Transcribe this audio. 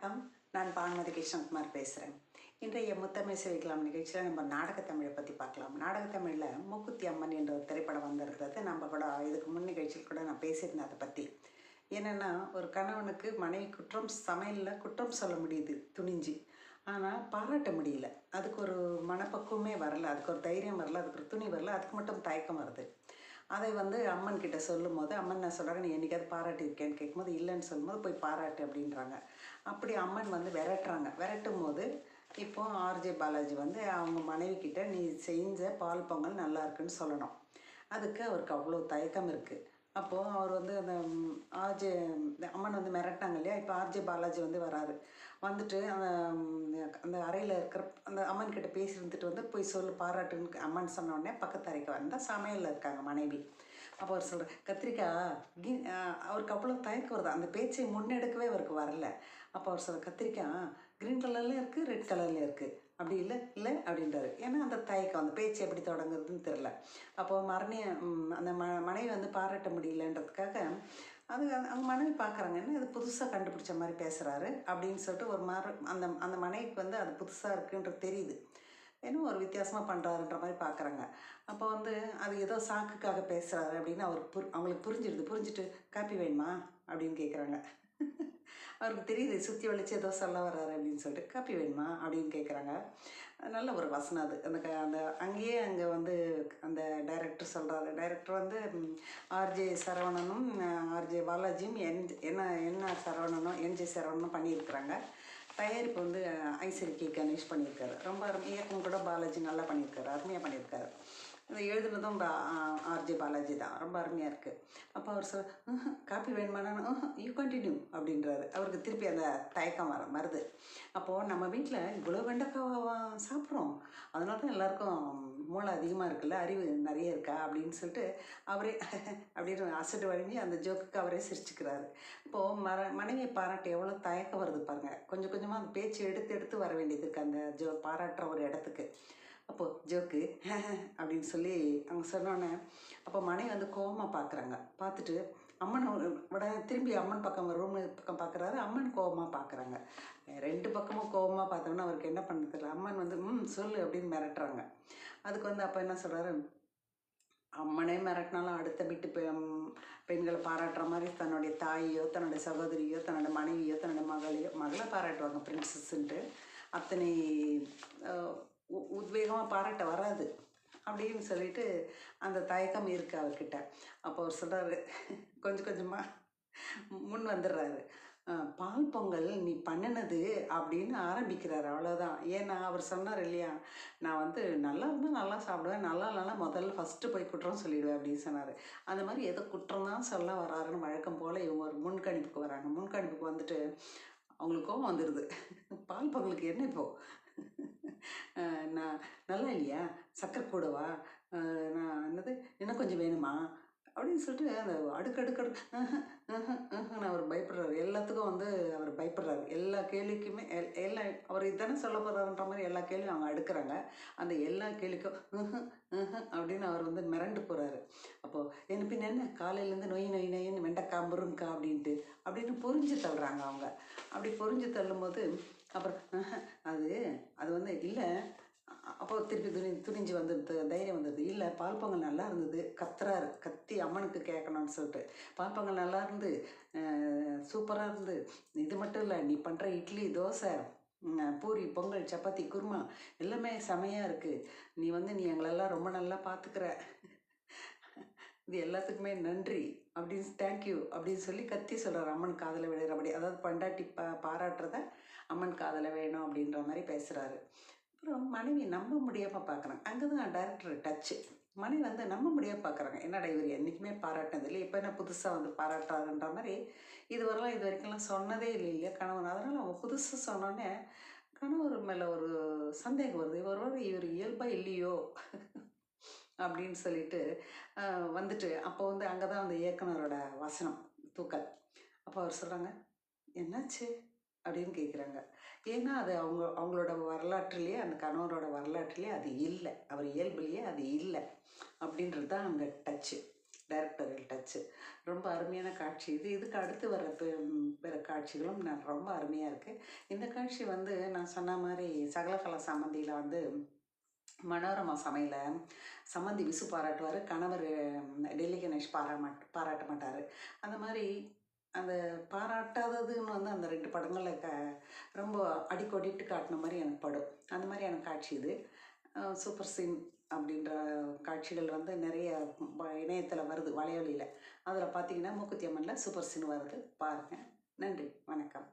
வணக்கம். நான் பானுமதி கிருஷ்ணகுமார் பேசுகிறேன். இன்றைய முத்தமிழ் சிரிக்கலாம் நிகழ்ச்சியில் நம்ம நாடகத்தமிழை பற்றி பார்க்கலாம். நாடகத்தமிழில் மூக்குத்தி அம்மன் என்ற ஒரு திரைப்படம் வந்திருக்கிறது. நம்ம கூட இதுக்கு முன் நிகழ்ச்சியில் கூட நான் பேசியிருந்தேன் அதை பற்றி. என்னென்னா, ஒரு கணவனுக்கு மனைவி சமையலில் குற்றம் சொல்ல முடியுது துணிஞ்சு, ஆனால் பாராட்ட முடியல. அதுக்கு ஒரு மனப்பக்குவமே வரல, அதுக்கு ஒரு தைரியம் வரல, அதுக்கு ஒரு துணி வரல, அதுக்கு மட்டும் தயக்கம் வருது. அதை அம்மன் கிட்ட சொல்லும் போது அம்மன் நான் சொல்கிறாங்க, நீ என்னைக்காவது பாராட்டியிருக்கேன்னு கேட்கும்போது இல்லைன்னு சொல்லும்போது போய் பாராட்டு அப்படின்றாங்க. அப்படி அம்மன் விரட்டுறாங்க. விரட்டும் போது இப்போ ஆர்ஜே பாலாஜி அவங்க மனைவி கிட்ட நீ செஞ்ச பால் பொங்கல் நல்லா இருக்குன்னு சொல்லணும். அதுக்கு அவருக்கு அவ்வளோ தயக்கம் இருக்குது. அப்போது அவர் அந்த ஆர்ஜே அம்மன் மிரட்டினாங்க இல்லையா. இப்போ ஆர்ஜே பாலாஜி வராரு. வந்துட்டு அந்த அறையில் இருக்கிற அந்த அம்மன் கிட்ட பேசி இருந்துட்டு போய் சொல்லு பாராட்டுன்னு அம்மன் சொன்னோடனே பக்கத்து அறைக்கு வந்தால் சமையலில் இருக்காங்க மனைவி. அப்போ அவர் சொல்கிறார், கத்திரிக்காய் அவருக்கு அவ்வளோ தயக்கம் வருது, அந்த பேச்சை முன்னெடுக்கவே அவருக்கு வரல. அப்போ அவர் சொல்கிற, கத்திரிக்காய் க்ரீன் கலர்லேயும் இருக்குது, ரெட் கலர்லேயும் இருக்குது, அப்படி இல்லை இல்லை அப்படின்றாரு. ஏன்னா அந்த தயக்கம், அந்த பேச்சு எப்படி தொடங்குறதுன்னு தெரில. அப்போது அந்த மனைவி பாராட்ட முடியலன்றதுக்காக அவங்க மனைவி பார்க்குறாங்க, என்ன இது புதுசாக கண்டுபிடிச்ச மாதிரி பேசுகிறாரு அப்படின்னு சொல்லிட்டு ஒரு அந்த அந்த மனைவிக்கு அது புதுசாக இருக்குன்றது தெரியுது. ஏன்னா ஒரு வித்தியாசமாக பண்ணுறாருன்ற மாதிரி பார்க்குறாங்க. அப்போ அது ஏதோ சாக்குக்காக பேசுகிறாரு அப்படின்னு அவங்களுக்கு புரிஞ்சுட்டு காப்பி வேணுமா அப்படின்னு கேட்குறாங்க. அவருக்கு தெரியுது சுற்றி வலிச்சு ஏதோ சொல்ல வர்றாரு அப்படின்னு சொல்லிட்டு காப்பி வேணுமா அப்படின்னு கேட்குறாங்க. நல்ல ஒரு வசனம் அது. அந்த அங்கேயே அந்த டைரக்டர் சொல்கிறாரு. டைரக்டர் ஆர்ஜே சரவணனும் ஆர்ஜே பாலாஜியும் என்ன சரவணனும் என்ஜே சரவணனும் பண்ணியிருக்கிறாங்க. தயாரிப்பு ஐஸ்வரி கே கணேஷ் பண்ணியிருக்காரு. ரொம்ப இயக்கம் கூட பாலாஜி நல்லா பண்ணியிருக்காரு, அருமையாக பண்ணியிருக்காரு. இதை எழுதுனதும் ஆர்ஜே பாலாஜி தான். ரொம்ப அருமையாக இருக்குது. அப்போ அவர் காப்பி வேணுமானா யூ கண்டினியூ அப்படின்றாரு. அவருக்கு திருப்பி அந்த தயக்கம் வருது. அப்போது நம்ம வீட்டில் இவ்வளோ வெண்டைக்காய் சாப்பிட்றோம், அதனால தான் எல்லாருக்கும் மூளை அதிகமாக இருக்குல்ல, அறிவு நிறைய இருக்கா அப்படின்னு சொல்லிட்டு அவரே அப்படின்னு அசட்டு வழங்கி அந்த ஜோக்குக்கு அவரே சிரிச்சுக்கிறாரு. இப்போது மனைவியை பாராட்ட எவ்வளோ தயக்கம் வருது பாருங்கள். கொஞ்சம் கொஞ்சமாக அந்த பேச்சு எடுத்து வர வேண்டியது இருக்குது அந்த பாராட்டுற ஒரு இடத்துக்கு. அப்போது ஜோக்கு அப்படின்னு சொல்லி அவங்க சொன்னோன்னே அப்போ மனைவி கோவமாக பார்க்குறாங்க. பார்த்துட்டு அம்மனை திரும்பி அம்மன் பக்கம் ரூம் பக்கம் பார்க்குறாரு. அம்மன் கோவமாக பார்க்குறாங்க. ரெண்டு பக்கமும் கோவமாக பார்த்தோன்னா அவருக்கு என்ன பண்ண தெரியல. அம்மன் சொல்லு அப்படின்னு மிரட்டுறாங்க. அதுக்கு அப்போ என்ன சொல்கிறாரு, அம்மனே மிரட்டினாலும் அடுத்த வீட்டு பெண்களை பாராட்டுற மாதிரி தன்னுடைய தாயையோ தன்னுடைய சகோதரியோ தன்னோட மனைவியோ தன்னோட மகளை பாராட்டுவாங்க பிரின்சஸ்ன்ட்டு. அத்தனை உத்வேகமாக பாராட்ட வராது அப்படின்னு சொல்லிட்டு அந்த தயக்கம் இருக்குது அவர்கிட்ட. அப்போ அவர் சொல்கிறாரு, கொஞ்சம் கொஞ்சமாக முன் வந்துடுறாரு. பால் பொங்கல் நீ பண்ணினது அப்படின்னு ஆரம்பிக்கிறாரு. அவ்வளோதான். ஏன்னா அவர் சொன்னார் இல்லையா, நான் நல்லா இருந்தால் நல்லா சாப்பிடுவேன், நல்லா இல்லைன்னா முதல்ல ஃபஸ்ட்டு போய் குற்றம் சொல்லிவிடுவேன் அப்படின்னு சொன்னார். அந்த மாதிரி ஏதோ குற்றம் தான் சொல்ல வராருன்னு வழக்கம் போல் இவங்க ஒரு முன்கணிப்புக்கு வராங்க. முன்கணிப்புக்கு அவங்களுக்கு கோவம் வந்துடுது. பால் பொங்கலுக்கு என்ன இப்போது நான் நல்லா இல்லையா, சக்கரை கூடவா, நான் என்னது இன்னும் கொஞ்சம் வேணுமா அப்படின்னு சொல்லிட்டு அந்த அடுக்கடுக்கு அவர் பயப்படுறாரு. எல்லாத்துக்கும் அவர் பயப்படுறாரு. எல்லா கேள்விக்குமே எல்லாம் அவர் இதுதானே சொல்ல போகிறாருன்ற மாதிரி எல்லா கேள்வியும் அவங்க அடுக்கிறாங்க. அந்த எல்லா கேள்விக்கும் அப்படின்னு அவர் மிரண்டு போகிறாரு. அப்போது பின்ன என்ன காலையிலேருந்து நொயின்னு வெண்டைக்காய் முருங்கா அப்படின்ட்டு அப்படின்னு பொறிஞ்சு தள்ளுறாங்க அவங்க. அப்படி பொறிஞ்சு தள்ளும்போது அப்புறம் அது இல்லை. அப்போ திருப்பி துணிஞ்சு தைரியம் வந்தது. இல்லை, பால் பொங்கல் நல்லா இருந்தது, கத்தி அம்மனுக்கு கேட்கணும்னு சொல்லிட்டு. பால் பொங்கல் நல்லா இருந்து சூப்பராக இருந்து, இது மட்டும் இல்லை, நீ பண்ணுற இட்லி தோசை பூரி பொங்கல் சப்பாத்தி குருமா எல்லாமே செமையாக இருக்குது. நீ எங்களெல்லாம் ரொம்ப நல்லா பார்த்துக்கிற, இது எல்லாத்துக்குமே நன்றி அப்படின்னு தேங்க்யூ அப்படின்னு சொல்லி கத்தி சொல்கிறார். அம்மன் காதலை விழுகிறபடி, அதாவது பண்டாட்டி பாராட்டுறத அம்மன் காதலை வேணும் அப்படின்ற மாதிரி பேசுகிறாரு. அப்புறம் மனைவி நம்ப முடியாமல் பார்க்குறாங்க. அங்கே தான் டைரக்டர் டச்சு. மனைவி நம்ப முடியாமல் பார்க்குறாங்க. என்னடா இவர் என்றைக்குமே பாராட்டினது இல்லை, இப்போ என்ன புதுசாக பாராட்டுறாருன்ற மாதிரி இது வரைக்கும்லாம் சொன்னதே இல்லையா கணவன். அதனால் அவங்க புதுசாக சொன்னோன்னே கணவர் மேலே ஒரு சந்தேகம் வருது. இவர் இயல்பாக இல்லையோ அப்படின்னு சொல்லிட்டு அப்போ அங்கே தான் அந்த இயக்குனரோட வசனம் தூக்கல். அப்போ அவர் சொல்கிறாங்க, என்னாச்சு அப்படின்னு கேட்குறாங்க. ஏன்னா அது அவங்களோட வரலாற்றுலேயே, அந்த கணவரோட வரலாற்றுலேயே அது இல்லை, அவர் இயல்புலேயே அது இல்லை அப்படின்றது தான் அங்கே டச்சு. டைரக்டரியல் டச்சு. ரொம்ப அருமையான காட்சி இது. இதுக்கு அடுத்து வர பிற காட்சிகளும் ரொம்ப அருமையாக இருக்குது. இந்த காட்சி வந்து நான் சொன்ன மாதிரி சகலகலா சம்மந்தியில் வந்து மனோரமா சமையல சம்மந்தி விசு பாராட்டுவார், கணவர் டெல்லி கணேஷ் பாராட்ட மாட்டார். அந்த மாதிரி அந்த பாராட்டாததுன்னு வந்து அந்த 2 படங்களில் ரொம்ப அடிக்கோடிட்டு காட்டின மாதிரி எனக்கு படும். அந்த மாதிரியான காட்சி இது. சூப்பர் சீன் அப்படின்ற காட்சிகள் வந்து நிறைய இணையத்தில் வருது, வலைவலியில். அதில் பார்த்தீங்கன்னா மூக்குத்தி அம்மனில் சூப்பர் சீன் வருது, பாருங்கள். நன்றி, வணக்கம்.